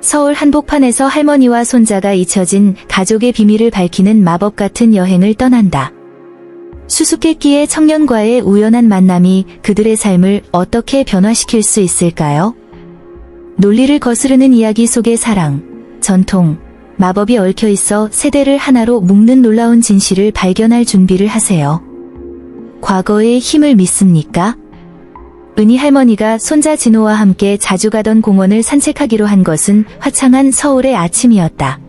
서울 한복판에서 할머니와 손자가 잊혀진 가족의 비밀을 밝히는 마법 같은 여행을 떠난다. 수수께끼의 청년과의 우연한 만남이 그들의 삶을 어떻게 변화시킬 수 있을까요? 논리를 거스르는 이야기 속의 사랑, 전통, 마법이 얽혀 있어 세대를 하나로 묶는 놀라운 진실을 발견할 준비를 하세요. 과거의 힘을 믿습니까? 은희 할머니가 손자 진호와 함께 자주 가던 공원을 산책하기로 한 것은 화창한 서울의 아침이었다.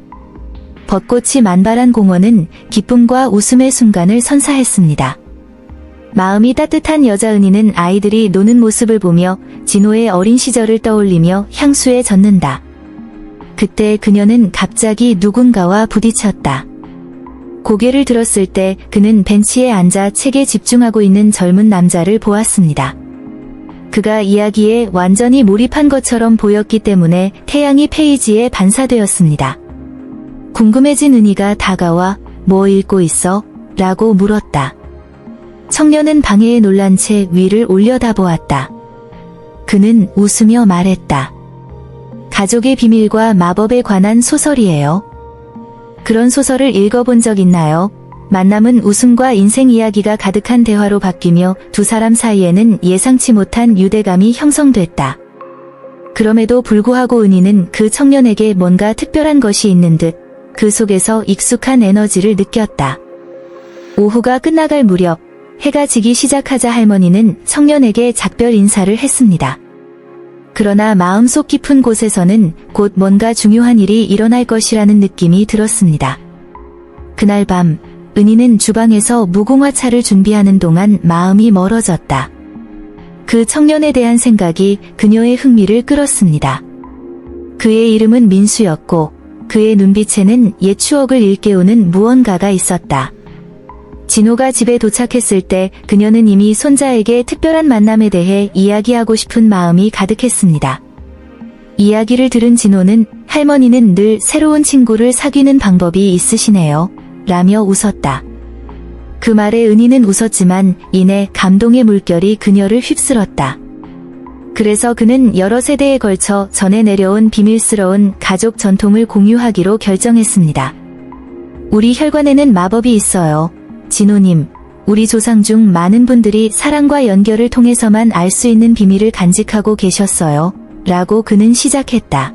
벚꽃이 만발한 공원은 기쁨과 웃음의 순간을 선사했습니다. 마음이 따뜻한 여자 은희는 아이들이 노는 모습을 보며 진호의 어린 시절을 떠올리며 향수에 젖는다. 그때 그녀는 갑자기 누군가와 부딪혔다. 고개를 들었을 때 그는 벤치에 앉아 책에 집중하고 있는 젊은 남자를 보았습니다. 그가 이야기에 완전히 몰입한 것처럼 보였기 때문에 태양이 페이지에 반사되었습니다. 궁금해진 은희가 다가와 "뭐 읽고 있어?" 라고 물었다. 청년은 방해에 놀란 채 위를 올려다보았다. 그는 웃으며 말했다. 가족의 비밀과 마법에 관한 소설이에요. 그런 소설을 읽어본 적 있나요? 만남은 웃음과 인생 이야기가 가득한 대화로 바뀌며 두 사람 사이에는 예상치 못한 유대감이 형성됐다. 그럼에도 불구하고 은희는 그 청년에게 뭔가 특별한 것이 있는 듯 그 속에서 익숙한 에너지를 느꼈다. 오후가 끝나갈 무렵 해가 지기 시작하자 할머니는 청년에게 작별 인사를 했습니다. 그러나 마음속 깊은 곳에서는 곧 뭔가 중요한 일이 일어날 것이라는 느낌이 들었습니다. 그날 밤 은희는 주방에서 무궁화차를 준비하는 동안 마음이 멀어졌다. 그 청년에 대한 생각이 그녀의 흥미를 끌었습니다. 그의 이름은 민수였고 그의 눈빛에는 옛 추억을 일깨우는 무언가가 있었다. 진호가 집에 도착했을 때 그녀는 이미 손자에게 특별한 만남에 대해 이야기하고 싶은 마음이 가득했습니다. 이야기를 들은 진호는 "할머니는 늘 새로운 친구를 사귀는 방법이 있으시네요. 라며 웃었다. 그 말에 은희는 웃었지만 이내 감동의 물결이 그녀를 휩쓸었다. 그래서 그는 여러 세대에 걸쳐 전해 내려온 비밀스러운 가족 전통을 공유하기로 결정했습니다. "우리 혈관에는 마법이 있어요. 진호님, 우리 조상 중 많은 분들이 사랑과 연결을 통해서만 알 수 있는 비밀을 간직하고 계셨어요. 라고 그는 시작했다.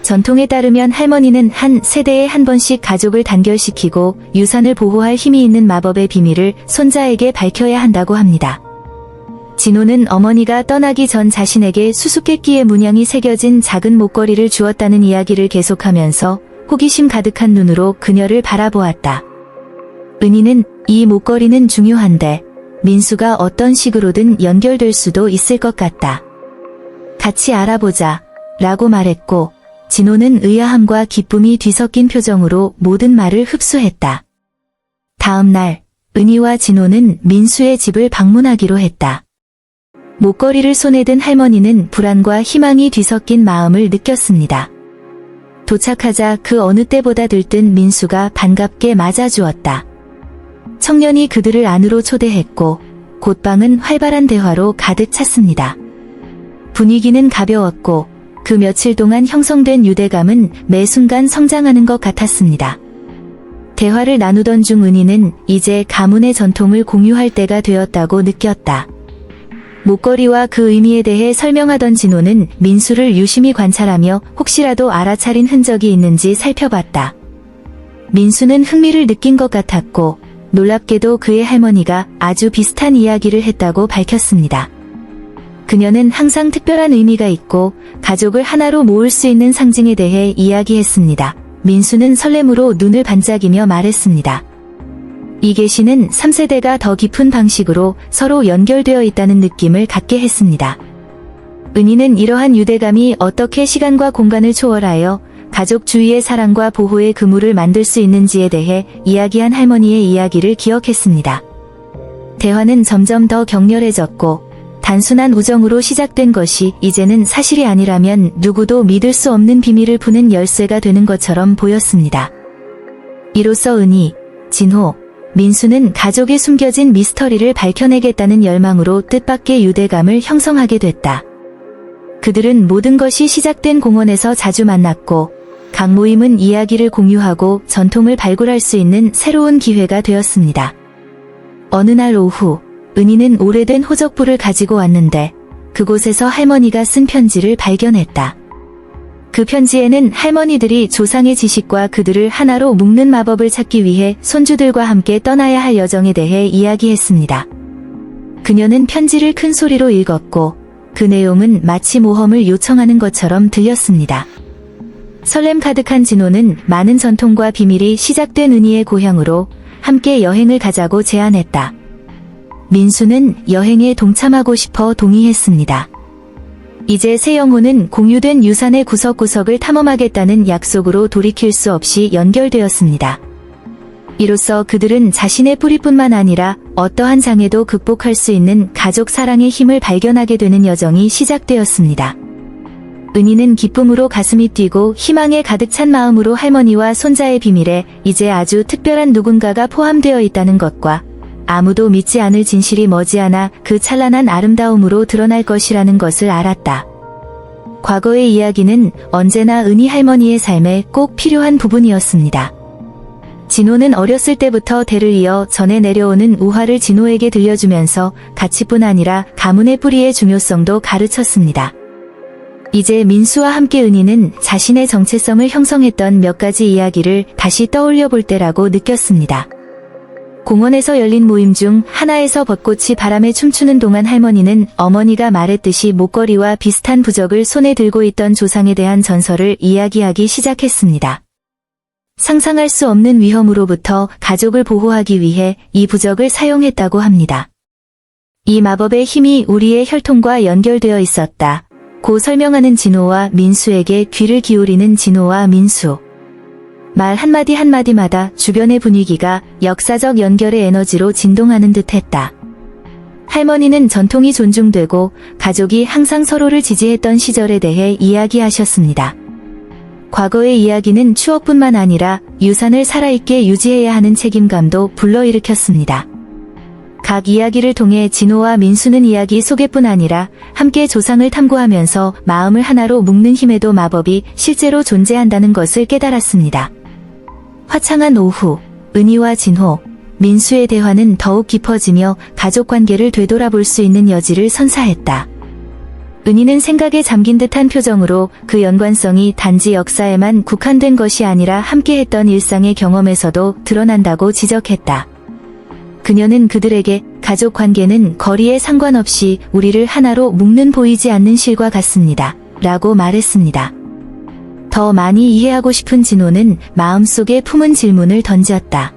전통에 따르면 할머니는 한 세대에 한 번씩 가족을 단결시키고 유산을 보호할 힘이 있는 마법의 비밀을 손자에게 밝혀야 한다고 합니다. 진호는 어머니가 떠나기 전 자신에게 수수께끼의 문양이 새겨진 작은 목걸이를 주었다는 이야기를 계속하면서 호기심 가득한 눈으로 그녀를 바라보았다. 은희는 "이 목걸이는 중요한데 민수가 어떤 식으로든 연결될 수도 있을 것 같다. 같이 알아보자. 라고 말했고 진호는 의아함과 기쁨이 뒤섞인 표정으로 모든 말을 흡수했다. 다음 날 은희와 진호는 민수의 집을 방문하기로 했다. 목걸이를 손에 든 할머니는 불안과 희망이 뒤섞인 마음을 느꼈습니다. 도착하자 그 어느 때보다 들뜬 민수가 반갑게 맞아주었다. 청년이 그들을 안으로 초대했고 곧 방은 활발한 대화로 가득 찼습니다. 분위기는 가벼웠고 그 며칠 동안 형성된 유대감은 매 순간 성장하는 것 같았습니다. 대화를 나누던 중 은희는 이제 가문의 전통을 공유할 때가 되었다고 느꼈다. 목걸이와 그 의미에 대해 설명하던 진호는 민수를 유심히 관찰하며 혹시라도 알아차린 흔적이 있는지 살펴봤다. 민수는 흥미를 느낀 것 같았고 놀랍게도 그의 할머니가 아주 비슷한 이야기를 했다고 밝혔습니다. 그녀는 항상 특별한 의미가 있고 가족을 하나로 모을 수 있는 상징에 대해 이야기했습니다. 민수는 설렘으로 눈을 반짝이며 말했습니다. 이 계시는 3세대가 더 깊은 방식으로 서로 연결되어 있다는 느낌을 갖게 했습니다. 은희는 이러한 유대감이 어떻게 시간과 공간을 초월하여 가족 주위의 사랑과 보호의 그물을 만들 수 있는지에 대해 이야기한 할머니의 이야기를 기억했습니다. 대화는 점점 더 격렬해졌고 단순한 우정으로 시작된 것이 이제는 사실이 아니라면 누구도 믿을 수 없는 비밀을 푸는 열쇠가 되는 것처럼 보였습니다. 이로써 은희, 진호, 민수는 가족의 숨겨진 미스터리를 밝혀내겠다는 열망으로 뜻밖의 유대감을 형성하게 됐다. 그들은 모든 것이 시작된 공원에서 자주 만났고 각 모임은 이야기를 공유하고 전통을 발굴할 수 있는 새로운 기회가 되었습니다. 어느 날 오후, 은희는 오래된 호적부를 가지고 왔는데 그곳에서 할머니가 쓴 편지를 발견했다. 그 편지에는 할머니들이 조상의 지식과 그들을 하나로 묶는 마법을 찾기 위해 손주들과 함께 떠나야 할 여정에 대해 이야기했습니다. 그녀는 편지를 큰 소리로 읽었고 그 내용은 마치 모험을 요청하는 것처럼 들렸습니다. 설렘 가득한 진호는 많은 전통과 비밀이 시작된 은희의 고향으로 함께 여행을 가자고 제안했다. 민수는 여행에 동참하고 싶어 동의했습니다. 이제 새 영혼은 공유된 유산의 구석구석을 탐험하겠다는 약속으로 돌이킬 수 없이 연결되었습니다. 이로써 그들은 자신의 뿌리뿐만 아니라 어떠한 장애도 극복할 수 있는 가족 사랑의 힘을 발견하게 되는 여정이 시작되었습니다. 은희는 기쁨으로 가슴이 뛰고 희망에 가득 찬 마음으로 할머니와 손자의 비밀에 이제 아주 특별한 누군가가 포함되어 있다는 것과 아무도 믿지 않을 진실이 머지않아 그 찬란한 아름다움으로 드러날 것이라는 것을 알았다. 과거의 이야기는 언제나 은희 할머니의 삶에 꼭 필요한 부분이었습니다. 진호는 어렸을 때부터 대를 이어 전해 내려오는 우화를 진호에게 들려주면서 가치뿐 아니라 가문의 뿌리의 중요성도 가르쳤습니다. 이제 민수와 함께 은희는 자신의 정체성을 형성했던 몇 가지 이야기를 다시 떠올려 볼 때라고 느꼈습니다. 공원에서 열린 모임 중 하나에서 벚꽃이 바람에 춤추는 동안 할머니는 어머니가 말했듯이 목걸이와 비슷한 부적을 손에 들고 있던 조상에 대한 전설을 이야기하기 시작했습니다. 상상할 수 없는 위험으로부터 가족을 보호하기 위해 이 부적을 사용했다고 합니다. 이 마법의 힘이 우리의 혈통과 연결되어 있었다. 고 설명하는 진호와 민수에게 귀를 기울이는 진호와 민수. 말 한마디 한마디마다 주변의 분위기가 역사적 연결의 에너지로 진동하는 듯했다. 할머니는 전통이 존중되고 가족이 항상 서로를 지지했던 시절에 대해 이야기하셨습니다. 과거의 이야기는 추억뿐만 아니라 유산을 살아있게 유지해야 하는 책임감도 불러일으켰습니다. 각 이야기를 통해 진호와 민수는 이야기 속에뿐 아니라 함께 조상을 탐구하면서 마음을 하나로 묶는 힘에도 마법이 실제로 존재한다는 것을 깨달았습니다. 화창한 오후, 은희와 진호, 민수의 대화는 더욱 깊어지며 가족관계를 되돌아볼 수 있는 여지를 선사했다. 은희는 생각에 잠긴 듯한 표정으로 그 연관성이 단지 역사에만 국한된 것이 아니라 함께했던 일상의 경험에서도 드러난다고 지적했다. 그녀는 그들에게 가족 관계는 거리에 상관없이 우리를 하나로 묶는 보이지 않는 실과 같습니다. 라고 말했습니다. 더 많이 이해하고 싶은 진호는 마음속에 품은 질문을 던졌다.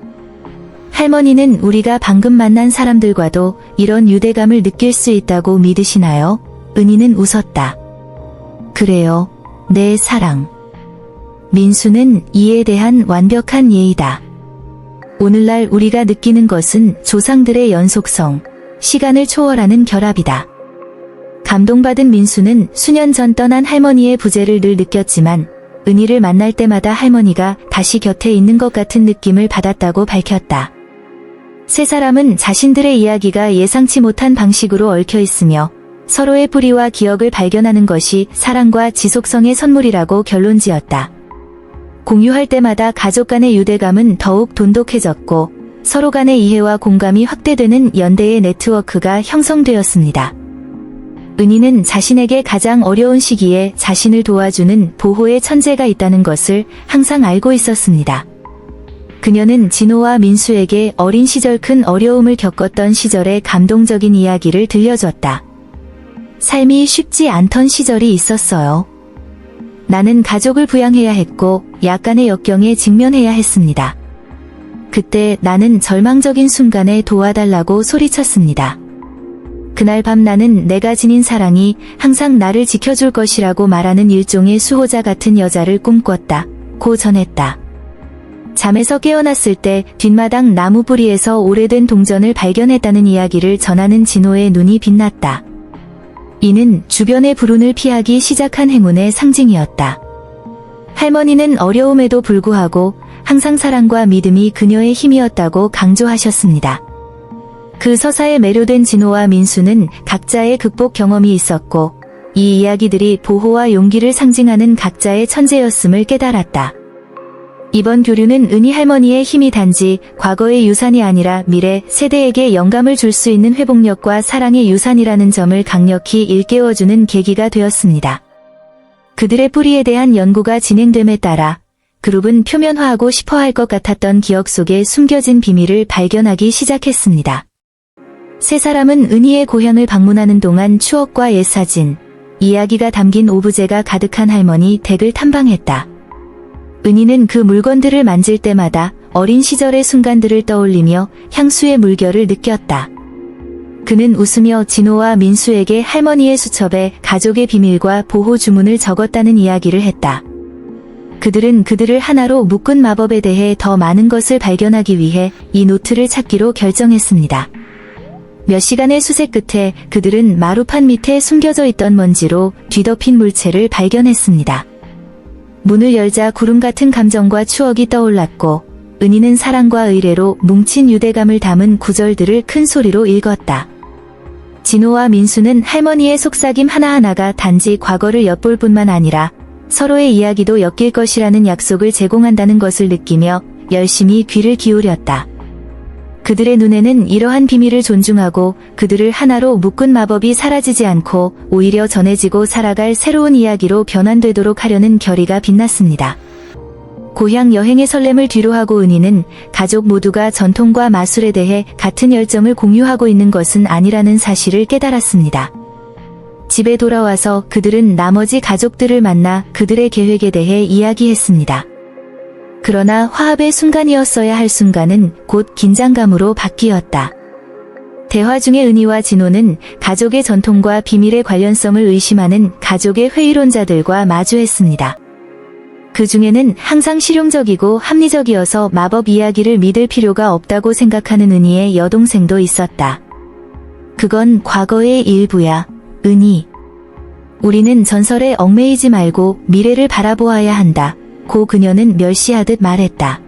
할머니는 우리가 방금 만난 사람들과도 이런 유대감을 느낄 수 있다고 믿으시나요? 은희는 웃었다. 그래요, 내 사랑. 민수는 이에 대한 완벽한 예의다. 오늘날 우리가 느끼는 것은 조상들의 연속성, 시간을 초월하는 결합이다. 감동받은 민수는 수년 전 떠난 할머니의 부재를 늘 느꼈지만 은희를 만날 때마다 할머니가 다시 곁에 있는 것 같은 느낌을 받았다고 밝혔다. 세 사람은 자신들의 이야기가 예상치 못한 방식으로 얽혀 있으며 서로의 뿌리와 기억을 발견하는 것이 사랑과 지속성의 선물이라고 결론지었다. 공유할 때마다 가족 간의 유대감은 더욱 돈독해졌고 서로 간의 이해와 공감이 확대되는 연대의 네트워크가 형성되었습니다. 은희는 자신에게 가장 어려운 시기에 자신을 도와주는 보호의 천재가 있다는 것을 항상 알고 있었습니다. 그녀는 진호와 민수에게 어린 시절 큰 어려움을 겪었던 시절의 감동적인 이야기를 들려줬다. 삶이 쉽지 않던 시절이 있었어요. 나는 가족을 부양해야 했고 약간의 역경에 직면해야 했습니다. 그때 나는 절망적인 순간에 도와달라고 소리쳤습니다. 그날 밤 나는 내가 지닌 사랑이 항상 나를 지켜줄 것이라고 말하는 일종의 수호자 같은 여자를 꿈꿨다. 고 전했다. 잠에서 깨어났을 때 뒷마당 나무 뿌리에서 오래된 동전을 발견했다는 이야기를 전하는 진호의 눈이 빛났다. 이는 주변의 불운을 피하기 시작한 행운의 상징이었다. 할머니는 어려움에도 불구하고 항상 사랑과 믿음이 그녀의 힘이었다고 강조하셨습니다. 그 서사에 매료된 진호와 민수는 각자의 극복 경험이 있었고 이 이야기들이 보호와 용기를 상징하는 각자의 천재였음을 깨달았다. 이번 교류는 은희 할머니의 힘이 단지 과거의 유산이 아니라 미래 세대에게 영감을 줄 수 있는 회복력과 사랑의 유산이라는 점을 강력히 일깨워주는 계기가 되었습니다. 그들의 뿌리에 대한 연구가 진행됨에 따라 그룹은 표면화하고 싶어할 것 같았던 기억 속에 숨겨진 비밀을 발견하기 시작했습니다. 세 사람은 은희의 고향을 방문하는 동안 추억과 옛사진, 이야기가 담긴 오브제가 가득한 할머니 댁을 탐방했다. 은희는 그 물건들을 만질 때마다 어린 시절의 순간들을 떠올리며 향수의 물결을 느꼈다. 그는 웃으며 진호와 민수에게 할머니의 수첩에 가족의 비밀과 보호 주문을 적었다는 이야기를 했다. 그들은 그들을 하나로 묶은 마법에 대해 더 많은 것을 발견하기 위해 이 노트를 찾기로 결정했습니다. 몇 시간의 수색 끝에 그들은 마루판 밑에 숨겨져 있던 먼지로 뒤덮인 물체를 발견했습니다. 문을 열자 구름 같은 감정과 추억이 떠올랐고 은희는 사랑과 의뢰로 뭉친 유대감을 담은 구절들을 큰 소리로 읽었다. 진호와 민수는 할머니의 속삭임 하나하나가 단지 과거를 엿볼 뿐만 아니라 서로의 이야기도 엮일 것이라는 약속을 제공한다는 것을 느끼며 열심히 귀를 기울였다. 그들의 눈에는 이러한 비밀을 존중하고 그들을 하나로 묶은 마법이 사라지지 않고 오히려 전해지고 살아갈 새로운 이야기로 변환되도록 하려는 결의가 빛났습니다. 고향 여행의 설렘을 뒤로하고 은희는 가족 모두가 전통과 마술에 대해 같은 열정을 공유하고 있는 것은 아니라는 사실을 깨달았습니다. 집에 돌아와서 그들은 나머지 가족들을 만나 그들의 계획에 대해 이야기했습니다. 그러나 화합의 순간이었어야 할 순간은 곧 긴장감으로 바뀌었다. 대화 중에 은희와 진호는 가족의 전통과 비밀의 관련성을 의심하는 가족의 회의론자들과 마주했습니다. 그 중에는 항상 실용적이고 합리적이어서 마법 이야기를 믿을 필요가 없다고 생각하는 은희의 여동생도 있었다. 그건 과거의 일부야, 은희. 우리는 전설에 얽매이지 말고 미래를 바라보아야 한다. 고 그녀는 멸시하듯 말했다.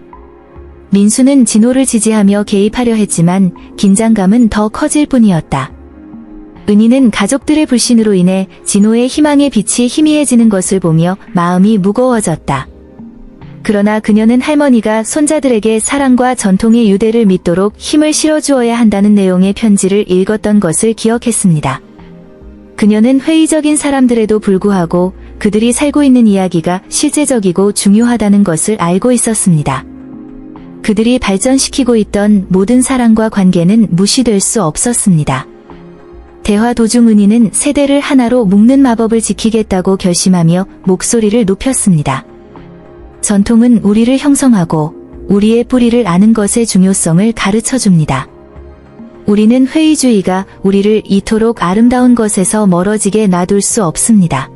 민수는 진호를 지지하며 개입하려 했지만 긴장감은 더 커질 뿐이었다. 은희는 가족들의 불신으로 인해 진호의 희망의 빛이 희미해지는 것을 보며 마음이 무거워졌다. 그러나 그녀는 할머니가 손자들에게 사랑과 전통의 유대를 믿도록 힘을 실어주어야 한다는 내용의 편지를 읽었던 것을 기억했습니다. 그녀는 회의적인 사람들에도 불구하고 그들이 살고 있는 이야기가 실제적이고 중요하다는 것을 알고 있었습니다. 그들이 발전시키고 있던 모든 사랑과 관계는 무시될 수 없었습니다. 대화 도중 은희는 세대를 하나로 묶는 마법을 지키겠다고 결심하며 목소리를 높였습니다. 전통은 우리를 형성하고 우리의 뿌리를 아는 것의 중요성을 가르쳐줍니다. 우리는 회의주의가 우리를 이토록 아름다운 것에서 멀어지게 놔둘 수 없습니다.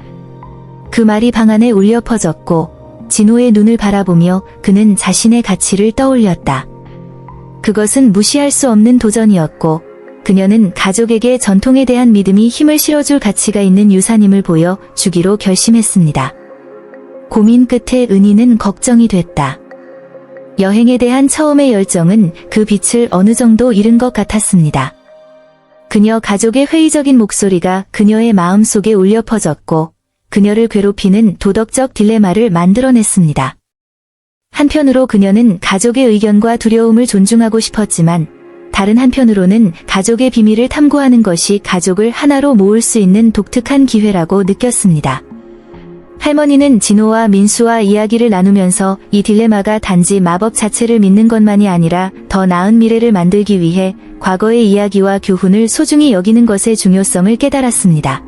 그 말이 방 안에 울려 퍼졌고 진호의 눈을 바라보며 그는 자신의 가치를 떠올렸다. 그것은 무시할 수 없는 도전이었고 그녀는 가족에게 전통에 대한 믿음이 힘을 실어줄 가치가 있는 유산임을 보여 주기로 결심했습니다. 고민 끝에 은희는 걱정이 됐다. 여행에 대한 처음의 열정은 그 빛을 어느 정도 잃은 것 같았습니다. 그녀 가족의 회의적인 목소리가 그녀의 마음속에 울려 퍼졌고 그녀를 괴롭히는 도덕적 딜레마를 만들어냈습니다. 한편으로 그녀는 가족의 의견과 두려움을 존중하고 싶었지만 다른 한편으로는 가족의 비밀을 탐구하는 것이 가족을 하나로 모을 수 있는 독특한 기회라고 느꼈습니다. 할머니는 진호와 민수와 이야기를 나누면서 이 딜레마가 단지 마법 자체를 믿는 것만이 아니라 더 나은 미래를 만들기 위해 과거의 이야기와 교훈을 소중히 여기는 것의 중요성을 깨달았습니다.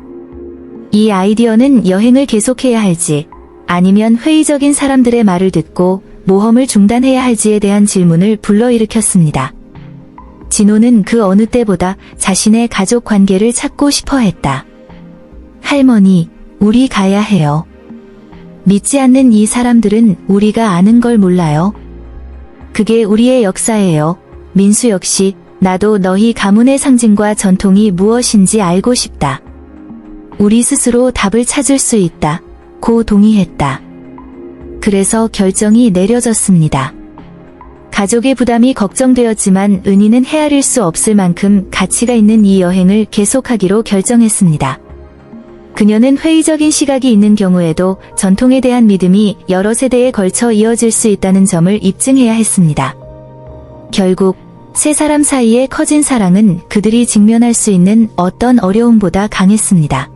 이 아이디어는 여행을 계속해야 할지 아니면 회의적인 사람들의 말을 듣고 모험을 중단해야 할지에 대한 질문을 불러일으켰습니다. 진호는 그 어느 때보다 자신의 가족 관계를 찾고 싶어 했다. 할머니, 우리 가야 해요. 믿지 않는 이 사람들은 우리가 아는 걸 몰라요. 그게 우리의 역사예요. 민수 역시 나도 너희 가문의 상징과 전통이 무엇인지 알고 싶다. 우리 스스로 답을 찾을 수 있다. 고 동의했다. 그래서 결정이 내려졌습니다. 가족의 부담이 걱정되었지만 은희는 헤아릴 수 없을 만큼 가치가 있는 이 여행을 계속하기로 결정했습니다. 그녀는 회의적인 시각이 있는 경우에도 전통에 대한 믿음이 여러 세대에 걸쳐 이어질 수 있다는 점을 입증해야 했습니다. 결국 세 사람 사이에 커진 사랑은 그들이 직면할 수 있는 어떤 어려움보다 강했습니다.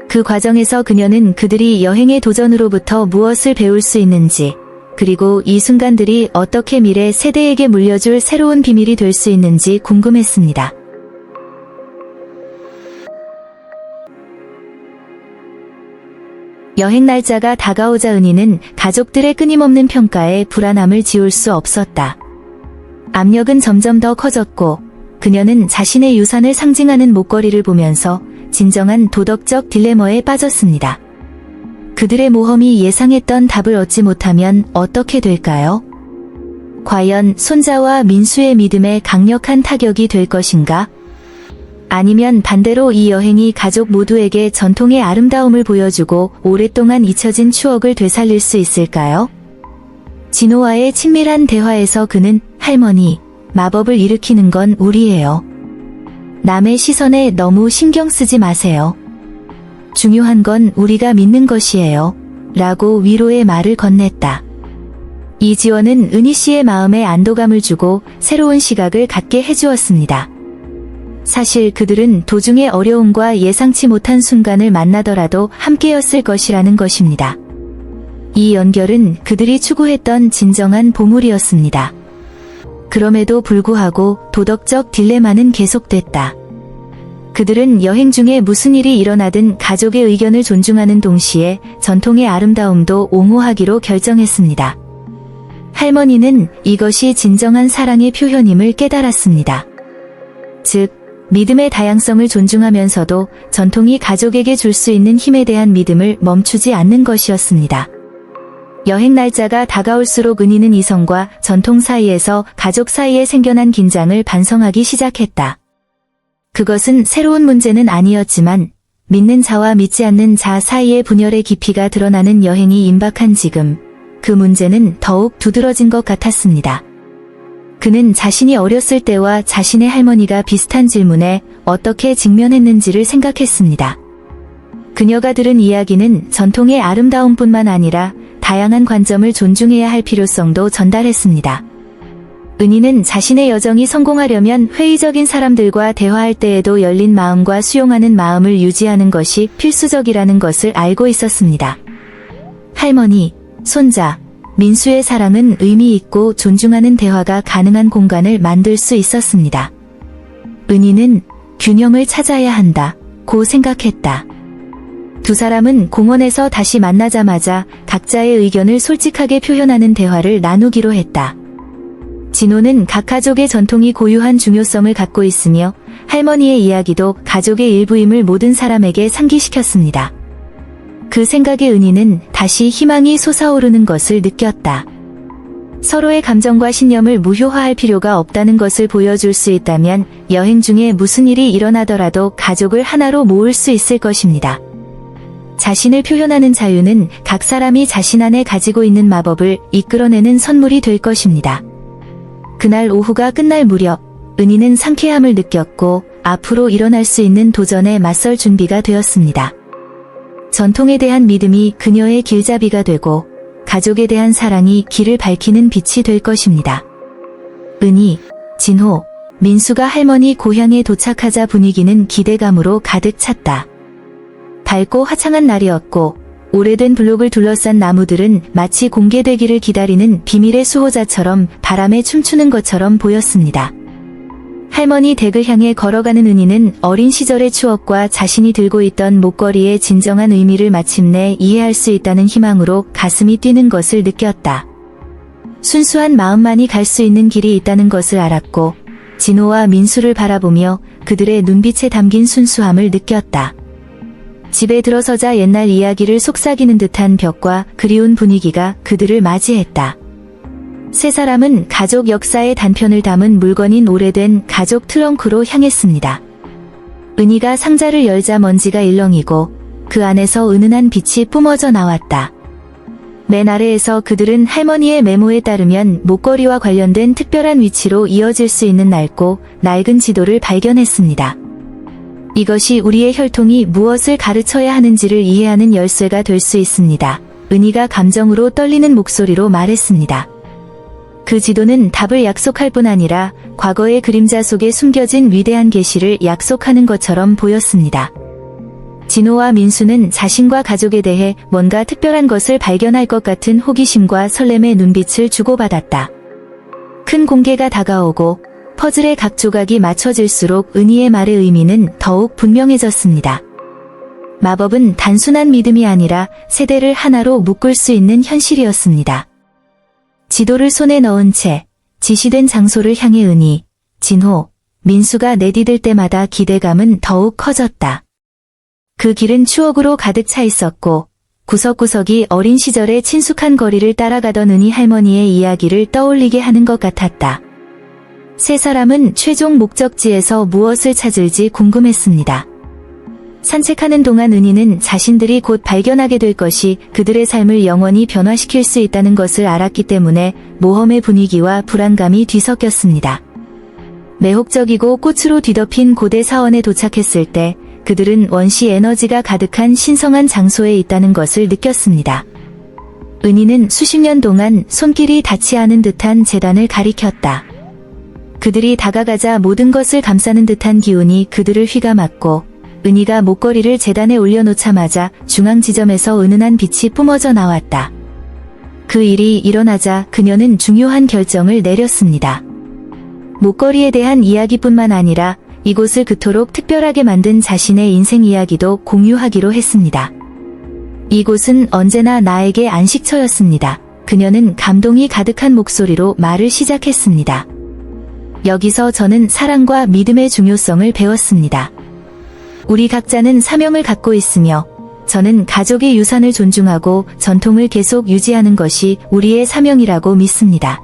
그 과정에서 그녀는 그들이 여행의 도전으로부터 무엇을 배울 수 있는지, 그리고 이 순간들이 어떻게 미래 세대에게 물려줄 새로운 비밀이 될 수 있는지 궁금했습니다. 여행 날짜가 다가오자 은희는 가족들의 끊임없는 평가에 불안함을 지울 수 없었다. 압력은 점점 더 커졌고 그녀는 자신의 유산을 상징하는 목걸이를 보면서 진정한 도덕적 딜레마에 빠졌습니다. 그들의 모험이 예상했던 답을 얻지 못하면 어떻게 될까요? 과연 손자와 민수의 믿음에 강력한 타격이 될 것인가? 아니면 반대로 이 여행이 가족 모두에게 전통의 아름다움을 보여주고 오랫동안 잊혀진 추억을 되살릴 수 있을까요? 진호와의 친밀한 대화에서 그는 할머니, 마법을 일으키는 건 우리예요. 남의 시선에 너무 신경 쓰지 마세요. 중요한 건 우리가 믿는 것이에요. 라고 위로의 말을 건넸다. 이 지원은 은희 씨의 마음에 안도감을 주고 새로운 시각을 갖게 해주었습니다. 사실 그들은 도중에 어려움과 예상치 못한 순간을 만나더라도 함께였을 것이라는 것입니다. 이 연결은 그들이 추구했던 진정한 보물이었습니다. 그럼에도 불구하고 도덕적 딜레마는 계속됐다. 그들은 여행 중에 무슨 일이 일어나든 가족의 의견을 존중하는 동시에 전통의 아름다움도 옹호하기로 결정했습니다. 할머니는 이것이 진정한 사랑의 표현임을 깨달았습니다. 즉, 믿음의 다양성을 존중하면서도 전통이 가족에게 줄 수 있는 힘에 대한 믿음을 멈추지 않는 것이었습니다. 여행 날짜가 다가올수록 은희는 이성과 전통 사이에서 가족 사이에 생겨난 긴장을 반성하기 시작했다. 그것은 새로운 문제는 아니었지만 믿는 자와 믿지 않는 자 사이의 분열의 깊이가 드러나는 여행이 임박한 지금 그 문제는 더욱 두드러진 것 같았습니다. 그는 자신이 어렸을 때와 자신의 할머니가 비슷한 질문에 어떻게 직면했는지를 생각했습니다. 그녀가 들은 이야기는 전통의 아름다움뿐만 아니라 다양한 관점을 존중해야 할 필요성도 전달했습니다. 은희는 자신의 여정이 성공하려면 회의적인 사람들과 대화할 때에도 열린 마음과 수용하는 마음을 유지하는 것이 필수적이라는 것을 알고 있었습니다. 할머니, 손자, 민수의 사랑은 의미 있고 존중하는 대화가 가능한 공간을 만들 수 있었습니다. 은희는 균형을 찾아야 한다고 생각했다. 두 사람은 공원에서 다시 만나자마자 각자의 의견을 솔직하게 표현하는 대화를 나누기로 했다. 진호는 각 가족의 전통이 고유한 중요성을 갖고 있으며 할머니의 이야기도 가족의 일부임을 모든 사람에게 상기시켰습니다. 그 생각에 은희는 다시 희망이 솟아오르는 것을 느꼈다. 서로의 감정과 신념을 무효화할 필요가 없다는 것을 보여줄 수 있다면 여행 중에 무슨 일이 일어나더라도 가족을 하나로 모을 수 있을 것입니다. 자신을 표현하는 자유는 각 사람이 자신 안에 가지고 있는 마법을 이끌어내는 선물이 될 것입니다. 그날 오후가 끝날 무렵 은희는 상쾌함을 느꼈고 앞으로 일어날 수 있는 도전에 맞설 준비가 되었습니다. 전통에 대한 믿음이 그녀의 길잡이가 되고 가족에 대한 사랑이 길을 밝히는 빛이 될 것입니다. 은희, 진호, 민수가 할머니 고향에 도착하자 분위기는 기대감으로 가득 찼다. 밝고 화창한 날이었고 오래된 블록을 둘러싼 나무들은 마치 공개되기를 기다리는 비밀의 수호자처럼 바람에 춤추는 것처럼 보였습니다. 할머니 댁을 향해 걸어가는 은희는 어린 시절의 추억과 자신이 들고 있던 목걸이의 진정한 의미를 마침내 이해할 수 있다는 희망으로 가슴이 뛰는 것을 느꼈다. 순수한 마음만이 갈 수 있는 길이 있다는 것을 알았고 진호와 민수를 바라보며 그들의 눈빛에 담긴 순수함을 느꼈다. 집에 들어서자 옛날 이야기를 속삭이는 듯한 벽과 그리운 분위기가 그들을 맞이했다. 세 사람은 가족 역사의 단편을 담은 물건인 오래된 가족 트렁크로 향했습니다. 은희가 상자를 열자 먼지가 일렁이고 그 안에서 은은한 빛이 뿜어져 나왔다. 맨 아래에서 그들은 할머니의 메모에 따르면 목걸이와 관련된 특별한 위치로 이어질 수 있는 낡고 낡은 지도를 발견했습니다. 이것이 우리의 혈통이 무엇을 가르쳐야 하는지를 이해하는 열쇠가 될 수 있습니다. 은희가 감정으로 떨리는 목소리로 말했습니다. 그 지도는 답을 약속할 뿐 아니라 과거의 그림자 속에 숨겨진 위대한 계시를 약속하는 것처럼 보였습니다. 진호와 민수는 자신과 가족에 대해 뭔가 특별한 것을 발견할 것 같은 호기심과 설렘의 눈빛을 주고받았다. 큰 공개가 다가오고 퍼즐의 각 조각이 맞춰질수록 은희의 말의 의미는 더욱 분명해졌습니다. 마법은 단순한 믿음이 아니라 세대를 하나로 묶을 수 있는 현실이었습니다. 지도를 손에 넣은 채 지시된 장소를 향해 은희, 진호, 민수가 내디딜 때마다 기대감은 더욱 커졌다. 그 길은 추억으로 가득 차 있었고 구석구석이 어린 시절의 친숙한 거리를 따라가던 은희 할머니의 이야기를 떠올리게 하는 것 같았다. 세 사람은 최종 목적지에서 무엇을 찾을지 궁금했습니다. 산책하는 동안 은희는 자신들이 곧 발견하게 될 것이 그들의 삶을 영원히 변화시킬 수 있다는 것을 알았기 때문에 모험의 분위기와 불안감이 뒤섞였습니다. 매혹적이고 꽃으로 뒤덮인 고대 사원에 도착했을 때 그들은 원시 에너지가 가득한 신성한 장소에 있다는 것을 느꼈습니다. 은희는 수십 년 동안 손길이 닿지 않은 듯한 재단을 가리켰다. 그들이 다가가자 모든 것을 감싸는 듯한 기운이 그들을 휘감았고 은희가 목걸이를 재단에 올려놓자마자 중앙 지점에서 은은한 빛이 뿜어져 나왔다. 그 일이 일어나자 그녀는 중요한 결정을 내렸습니다. 목걸이에 대한 이야기뿐만 아니라 이곳을 그토록 특별하게 만든 자신의 인생 이야기도 공유하기로 했습니다. 이곳은 언제나 나에게 안식처였습니다. 그녀는 감동이 가득한 목소리로 말을 시작했습니다. 여기서 저는 사랑과 믿음의 중요성을 배웠습니다. 우리 각자는 사명을 갖고 있으며 저는 가족의 유산을 존중하고 전통을 계속 유지하는 것이 우리의 사명이라고 믿습니다.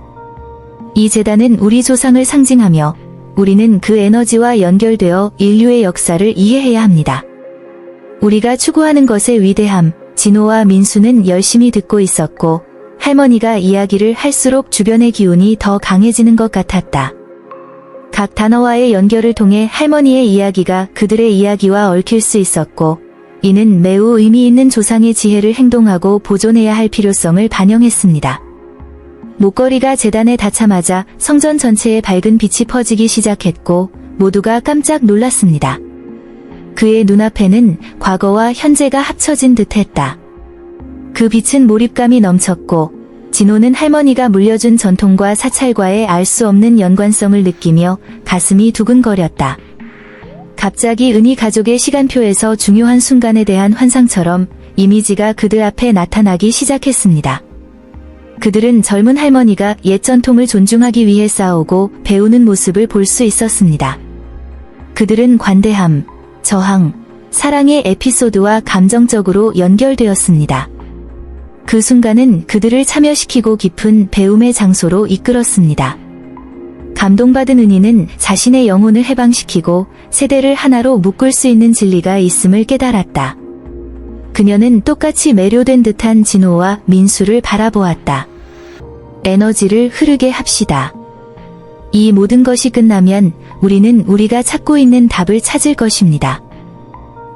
이 재단은 우리 조상을 상징하며 우리는 그 에너지와 연결되어 인류의 역사를 이해해야 합니다. 우리가 추구하는 것의 위대함, 진호와 민수는 열심히 듣고 있었고 할머니가 이야기를 할수록 주변의 기운이 더 강해지는 것 같았다. 각 단어와의 연결을 통해 할머니의 이야기가 그들의 이야기와 얽힐 수 있었고 이는 매우 의미 있는 조상의 지혜를 행동하고 보존해야 할 필요성을 반영했습니다. 목걸이가 재단에 닿자마자 성전 전체에 밝은 빛이 퍼지기 시작했고 모두가 깜짝 놀랐습니다. 그의 눈앞에는 과거와 현재가 합쳐진 듯했다. 그 빛은 몰입감이 넘쳤고 진호는 할머니가 물려준 전통과 사찰과의 알 수 없는 연관성을 느끼며 가슴이 두근거렸다. 갑자기 은희 가족의 시간표에서 중요한 순간에 대한 환상처럼 이미지가 그들 앞에 나타나기 시작했습니다. 그들은 젊은 할머니가 옛 전통을 존중하기 위해 싸우고 배우는 모습을 볼 수 있었습니다. 그들은 관대함, 저항, 사랑의 에피소드와 감정적으로 연결되었습니다. 그 순간은 그들을 참여시키고 깊은 배움의 장소로 이끌었습니다. 감동받은 은희는 자신의 영혼을 해방시키고 세대를 하나로 묶을 수 있는 진리가 있음을 깨달았다. 그녀는 똑같이 매료된 듯한 진호와 민수를 바라보았다. 에너지를 흐르게 합시다. 이 모든 것이 끝나면 우리는 우리가 찾고 있는 답을 찾을 것입니다.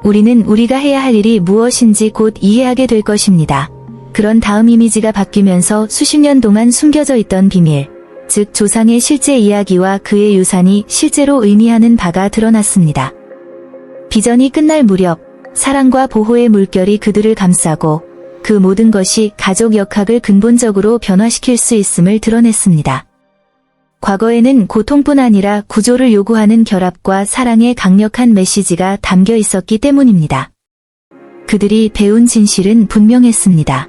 우리는 우리가 해야 할 일이 무엇인지 곧 이해하게 될 것입니다. 그런 다음 이미지가 바뀌면서 수십 년 동안 숨겨져 있던 비밀, 즉 조상의 실제 이야기와 그의 유산이 실제로 의미하는 바가 드러났습니다. 비전이 끝날 무렵 사랑과 보호의 물결이 그들을 감싸고 그 모든 것이 가족 역학을 근본적으로 변화시킬 수 있음을 드러냈습니다. 과거에는 고통뿐 아니라 구조를 요구하는 결합과 사랑의 강력한 메시지가 담겨 있었기 때문입니다. 그들이 배운 진실은 분명했습니다.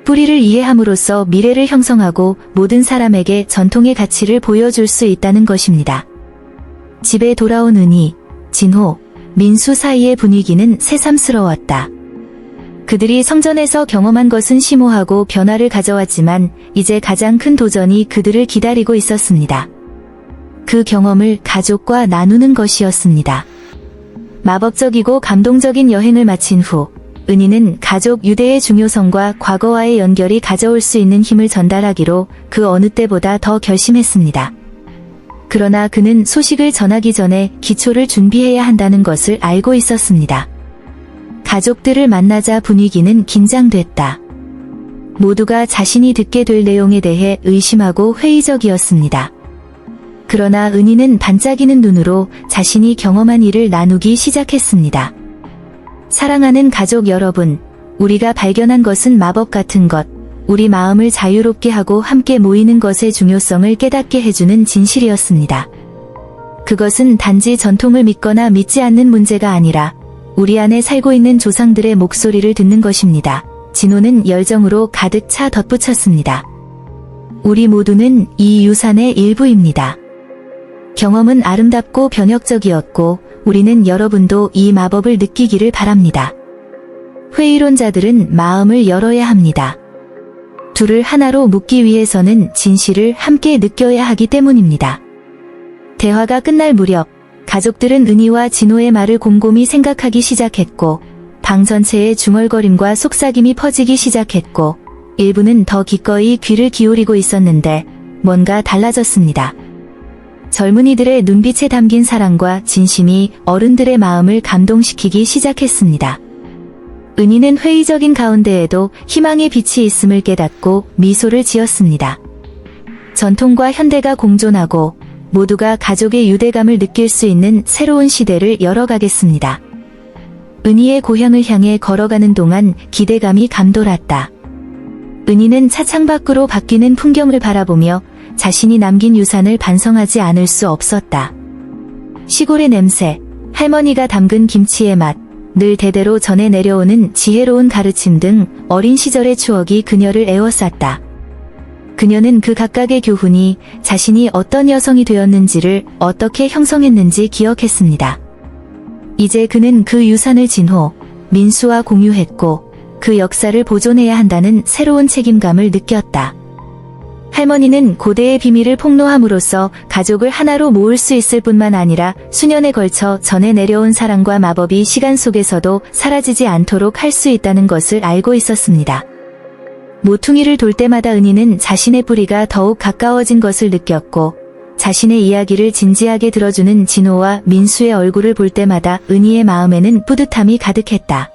뿌리를 이해함으로써 미래를 형성하고 모든 사람에게 전통의 가치를 보여줄 수 있다는 것입니다. 집에 돌아온 은희, 진호, 민수 사이의 분위기는 새삼스러웠다. 그들이 성전에서 경험한 것은 심오하고 변화를 가져왔지만 이제 가장 큰 도전이 그들을 기다리고 있었습니다. 그 경험을 가족과 나누는 것이었습니다. 마법적이고 감동적인 여행을 마친 후 은희는 가족 유대의 중요성과 과거와의 연결이 가져올 수 있는 힘을 전달하기로 그 어느 때보다 더 결심했습니다. 그러나 그는 소식을 전하기 전에 기초를 준비해야 한다는 것을 알고 있었습니다. 가족들을 만나자 분위기는 긴장됐다. 모두가 자신이 듣게 될 내용에 대해 의심하고 회의적이었습니다. 그러나 은희는 반짝이는 눈으로 자신이 경험한 일을 나누기 시작했습니다. 사랑하는 가족 여러분, 우리가 발견한 것은 마법 같은 것, 우리 마음을 자유롭게 하고 함께 모이는 것의 중요성을 깨닫게 해주는 진실이었습니다. 그것은 단지 전통을 믿거나 믿지 않는 문제가 아니라 우리 안에 살고 있는 조상들의 목소리를 듣는 것입니다. 진호는 열정으로 가득 차 덧붙였습니다. 우리 모두는 이 유산의 일부입니다. 경험은 아름답고 변혁적이었고 우리는 여러분도 이 마법을 느끼기를 바랍니다. 회의론자들은 마음을 열어야 합니다. 둘을 하나로 묶기 위해서는 진실을 함께 느껴야 하기 때문입니다. 대화가 끝날 무렵 가족들은 은희와 진호의 말을 곰곰이 생각하기 시작했고 방 전체에 중얼거림과 속삭임이 퍼지기 시작했고 일부는 더 기꺼이 귀를 기울이고 있었는데 뭔가 달라졌습니다. 젊은이들의 눈빛에 담긴 사랑과 진심이 어른들의 마음을 감동시키기 시작했습니다. 은희는 회의적인 가운데에도 희망의 빛이 있음을 깨닫고 미소를 지었습니다. 전통과 현대가 공존하고 모두가 가족의 유대감을 느낄 수 있는 새로운 시대를 열어가겠습니다. 은희의 고향을 향해 걸어가는 동안 기대감이 감돌았다. 은희는 차창 밖으로 바뀌는 풍경을 바라보며 자신이 남긴 유산을 반성하지 않을 수 없었다. 시골의 냄새, 할머니가 담근 김치의 맛, 늘 대대로 전해 내려오는 지혜로운 가르침 등 어린 시절의 추억이 그녀를 애워쌌다. 그녀는 그 각각의 교훈이 자신이 어떤 여성이 되었는지를 어떻게 형성했는지 기억했습니다. 이제 그는 그 유산을 진호, 민수와 공유했고 그 역사를 보존해야 한다는 새로운 책임감을 느꼈다. 할머니는 고대의 비밀을 폭로함으로써 가족을 하나로 모을 수 있을 뿐만 아니라 수년에 걸쳐 전해 내려온 사랑과 마법이 시간 속에서도 사라지지 않도록 할 수 있다는 것을 알고 있었습니다. 모퉁이를 돌 때마다 은희는 자신의 뿌리가 더욱 가까워진 것을 느꼈고 자신의 이야기를 진지하게 들어주는 진호와 민수의 얼굴을 볼 때마다 은희의 마음에는 뿌듯함이 가득했다.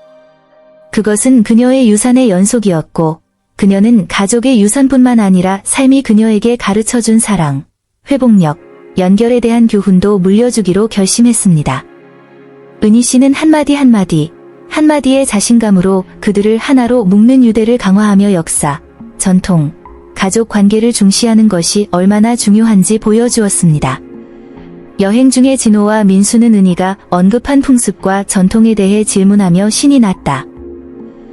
그것은 그녀의 유산의 연속이었고 그녀는 가족의 유산뿐만 아니라 삶이 그녀에게 가르쳐준 사랑, 회복력, 연결에 대한 교훈도 물려주기로 결심했습니다. 은희 씨는 한마디의 자신감으로 그들을 하나로 묶는 유대를 강화하며 역사, 전통, 가족 관계를 중시하는 것이 얼마나 중요한지 보여주었습니다. 여행 중에 진호와 민수는 은희가 언급한 풍습과 전통에 대해 질문하며 신이 났다.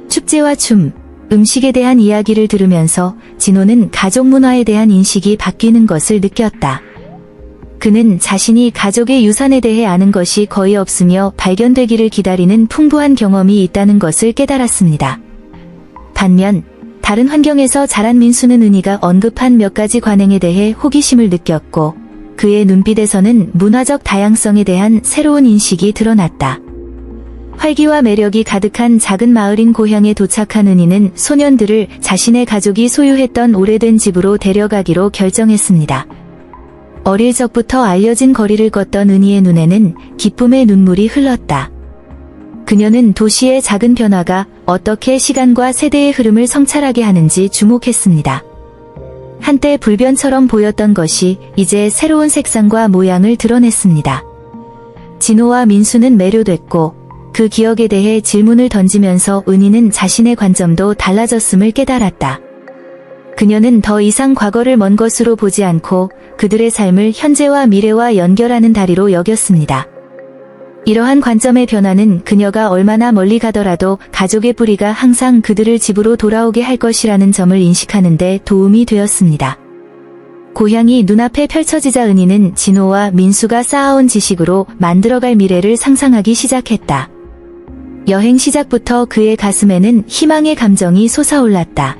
축제와 춤, 음식에 대한 이야기를 들으면서 진호는 가족 문화에 대한 인식이 바뀌는 것을 느꼈다. 그는 자신이 가족의 유산에 대해 아는 것이 거의 없으며 발견되기를 기다리는 풍부한 경험이 있다는 것을 깨달았습니다. 반면 다른 환경에서 자란 민수는 은희가 언급한 몇 가지 관행에 대해 호기심을 느꼈고 그의 눈빛에서는 문화적 다양성에 대한 새로운 인식이 드러났다. 활기와 매력이 가득한 작은 마을인 고향에 도착한 은희는 소년들을 자신의 가족이 소유했던 오래된 집으로 데려가기로 결정했습니다. 어릴 적부터 알려진 거리를 걷던 은희의 눈에는 기쁨의 눈물이 흘렀다. 그녀는 도시의 작은 변화가 어떻게 시간과 세대의 흐름을 성찰하게 하는지 주목했습니다. 한때 불변처럼 보였던 것이 이제 새로운 색상과 모양을 드러냈습니다. 진호와 민수는 매료됐고 그 기억에 대해 질문을 던지면서 은희는 자신의 관점도 달라졌음을 깨달았다. 그녀는 더 이상 과거를 먼 것으로 보지 않고 그들의 삶을 현재와 미래와 연결하는 다리로 여겼습니다. 이러한 관점의 변화는 그녀가 얼마나 멀리 가더라도 가족의 뿌리가 항상 그들을 집으로 돌아오게 할 것이라는 점을 인식하는 데 도움이 되었습니다. 고향이 눈앞에 펼쳐지자 은희는 진호와 민수가 쌓아온 지식으로 만들어갈 미래를 상상하기 시작했다. 여행 시작부터 그의 가슴에는 희망의 감정이 솟아올랐다.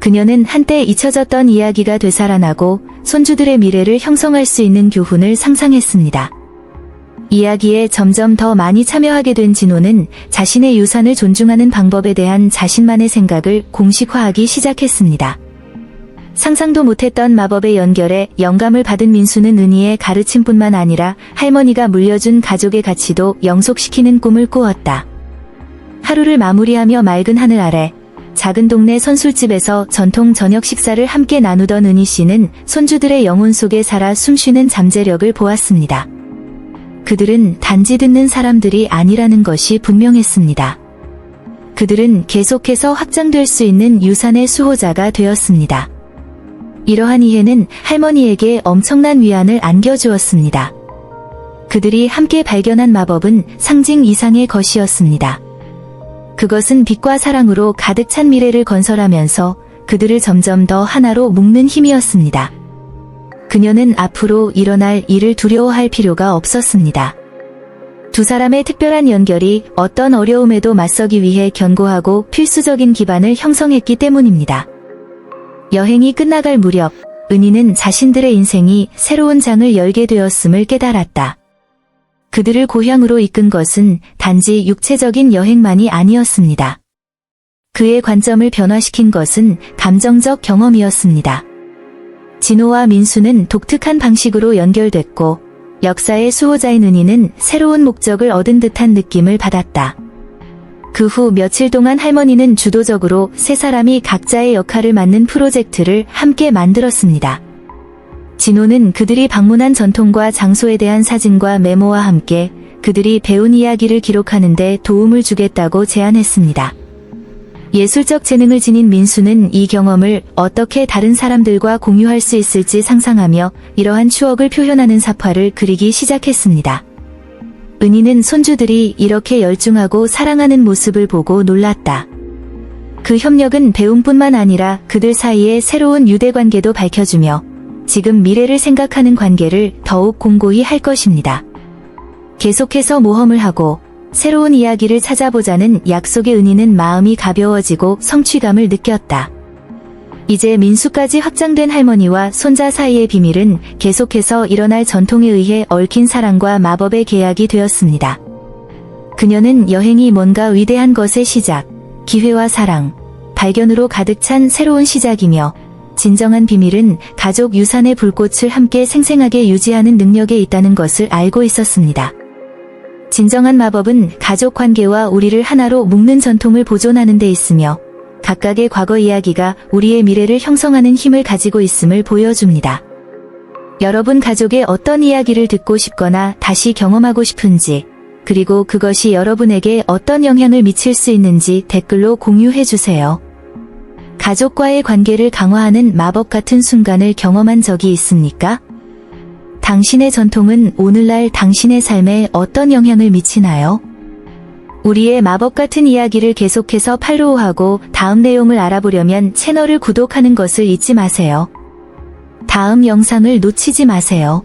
그녀는 한때 잊혀졌던 이야기가 되살아나고 손주들의 미래를 형성할 수 있는 교훈을 상상했습니다. 이야기에 점점 더 많이 참여하게 된 진호는 자신의 유산을 존중하는 방법에 대한 자신만의 생각을 공식화하기 시작했습니다. 상상도 못했던 마법의 연결에 영감을 받은 민수는 은희의 가르침뿐만 아니라 할머니가 물려준 가족의 가치도 영속시키는 꿈을 꾸었다. 하루를 마무리하며 맑은 하늘 아래 작은 동네 선술집에서 전통 저녁 식사를 함께 나누던 은희 씨는 손주들의 영혼 속에 살아 숨쉬는 잠재력을 보았습니다. 그들은 단지 듣는 사람들이 아니라는 것이 분명했습니다. 그들은 계속해서 확장될 수 있는 유산의 수호자가 되었습니다. 이러한 이해는 할머니에게 엄청난 위안을 안겨주었습니다. 그들이 함께 발견한 마법은 상징 이상의 것이었습니다. 그것은 빛과 사랑으로 가득 찬 미래를 건설하면서 그들을 점점 더 하나로 묶는 힘이었습니다. 그녀는 앞으로 일어날 일을 두려워할 필요가 없었습니다. 두 사람의 특별한 연결이 어떤 어려움에도 맞서기 위해 견고하고 필수적인 기반을 형성했기 때문입니다. 여행이 끝나갈 무렵, 은희는 자신들의 인생이 새로운 장을 열게 되었음을 깨달았다. 그들을 고향으로 이끈 것은 단지 육체적인 여행만이 아니었습니다. 그의 관점을 변화시킨 것은 감정적 경험이었습니다. 진호와 민수는 독특한 방식으로 연결됐고, 역사의 수호자인 은희는 새로운 목적을 얻은 듯한 느낌을 받았다. 그 후 며칠 동안 할머니는 주도적으로 세 사람이 각자의 역할을 맡는 프로젝트를 함께 만들었습니다. 진호는 그들이 방문한 전통과 장소에 대한 사진과 메모와 함께 그들이 배운 이야기를 기록하는 데 도움을 주겠다고 제안했습니다. 예술적 재능을 지닌 민수는 이 경험을 어떻게 다른 사람들과 공유할 수 있을지 상상하며 이러한 추억을 표현하는 사파를 그리기 시작했습니다. 은희는 손주들이 이렇게 열중하고 사랑하는 모습을 보고 놀랐다. 그 협력은 배움뿐만 아니라 그들 사이의 새로운 유대관계도 밝혀주며 지금 미래를 생각하는 관계를 더욱 공고히 할 것입니다. 계속해서 모험을 하고 새로운 이야기를 찾아보자는 약속의 은희는 마음이 가벼워지고 성취감을 느꼈다. 이제 민수까지 확장된 할머니와 손자 사이의 비밀은 계속해서 일어날 전통에 의해 얽힌 사랑과 마법의 계약이 되었습니다. 그녀는 여행이 뭔가 위대한 것의 시작, 기회와 사랑, 발견으로 가득 찬 새로운 시작이며 진정한 비밀은 가족 유산의 불꽃을 함께 생생하게 유지하는 능력에 있다는 것을 알고 있었습니다. 진정한 마법은 가족 관계와 우리를 하나로 묶는 전통을 보존하는 데 있으며 각각의 과거 이야기가 우리의 미래를 형성하는 힘을 가지고 있음을 보여줍니다. 여러분 가족의 어떤 이야기를 듣고 싶거나 다시 경험하고 싶은지, 그리고 그것이 여러분에게 어떤 영향을 미칠 수 있는지 댓글로 공유해주세요. 가족과의 관계를 강화하는 마법 같은 순간을 경험한 적이 있습니까? 당신의 전통은 오늘날 당신의 삶에 어떤 영향을 미치나요? 우리의 마법 같은 이야기를 계속해서 팔로우하고 다음 내용을 알아보려면 채널을 구독하는 것을 잊지 마세요. 다음 영상을 놓치지 마세요.